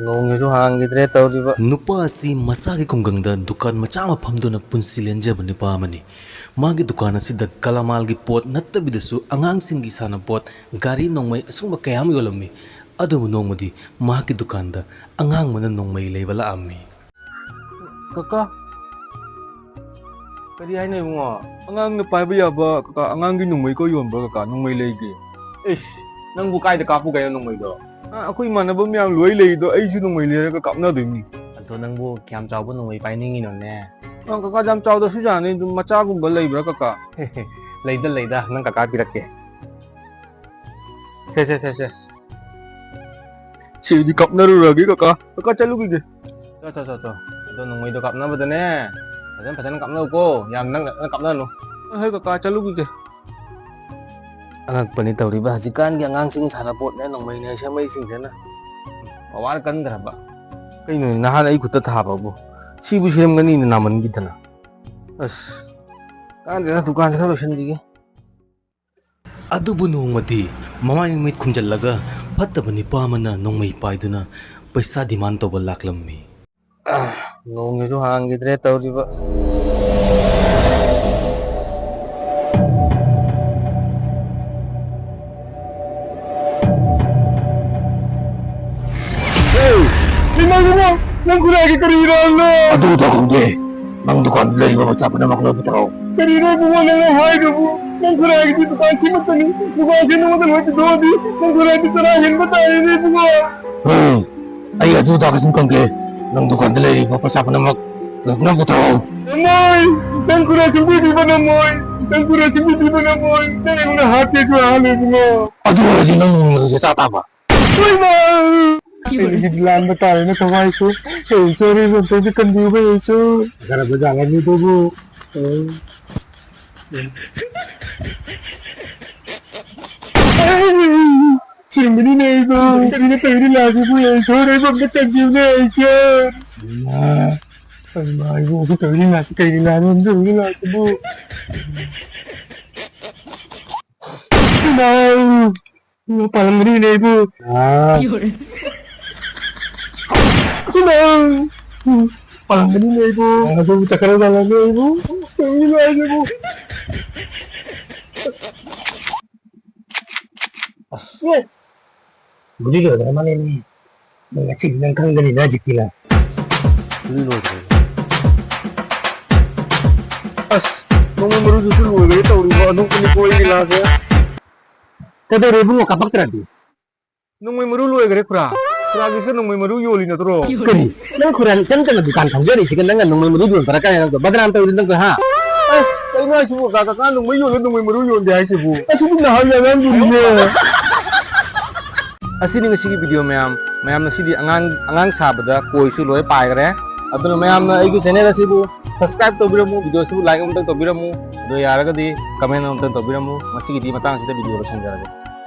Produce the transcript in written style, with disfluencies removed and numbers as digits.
Nongyu hangidre tawriba nupa asi masagi kunggangda dukan macha mafamduna punsi lenjaba nipa amani magi dukan asida kalamalgi pot nattabidasu angangsinggi sana pot gari nongmai asungba kayam yolammi adu nongmadi magi dukanda angang mana nongmai leibala ammi kaka kadi hai nei bungo angang na pai ba yaba kaka angang gi nongmai ko yomba kaka nongmai leige ish nang bu kai da kapu gayo nongmai do akoi manaba myam loi lei do ai su nongmai le ka kapna doimi ado nangbu kyam chawbu nongmai painingin ne kaka jam chaw da su jane macha gumba leibra kaka leida nang kaka pirakke se si di kapna ru lagi kaka chalu gi to ado nongmai do kapna badane pasan kapna ko yam nang kapna no hai kaka chalu gi angak pani tawriba hajikan gi angangsing sana pot ne nongmai ne semai sing jana awar kan draba kaino nahan ai khutta thaba bu sibu semgani na naman gidana as kan dena dukan sa lotion gi adubu nongmadi mamai mit khumjallaga fattaba nipa amana nongmai paiduna paisa demand toba laklammi nongyu hangidre tawriba nang kuragi karira na Aduh dah kau deh, nang dukan lagi bawa cap nama kau betul. karira bunga nang hai gabu nang kuragi di dukan si matani dukan si nang matani wati dodi nang kuragi tarahin batai ni bunga Ayah aduh dah kasih kau ke, nang dukan lagi bawa cap nama kau betul. moy nang kuragi bidi bana moy nang kuragi bidi bana moy nang na hati suara bunga Aduh lagi nang secat apa? moy ma Jidlan batal na kawai so. Hey, sorry mo, pwede kan di ba so? Agara ba jangan nito po? Sini na ito. Kanina tayo lagi po yan. Sorry, magkatagyo na ito. Ay, mahal mo kasi tayo nila sa kailangan. Tayo nila sa po. Parang ganun na ito. Parang ganun na ito. Nagpupunta ka na talaga ito. Tayo nila sa po. Asyik. Budi lo, dah mana ni? Mengacik nang kang gani dah jikila. As, nung merujuk dulu, kita tahu ribu anong kunikoi nila saya. Kada ribu mo kapak teradi. Nung may marulu ay gare kura. Kura gisa nung may maru yoli na turo. Kani, nang kuran chan kan dukan kang jadi sikan nang nung merujuk para kaya nang badran tahu rin ha. As, tayo nga sibo kakaka nung may yoli nung may maru yoli ay sibo. As, sibo nahayangan dun niya. Asini nga sige video mayam na sidi angang sabada koi su loy pai gare. Aduna mayam na igi channel asibu subscribe to biramu video sibu like to biramu do yaraga di comment to biramu masigi di matang sida video ro sanjaraga.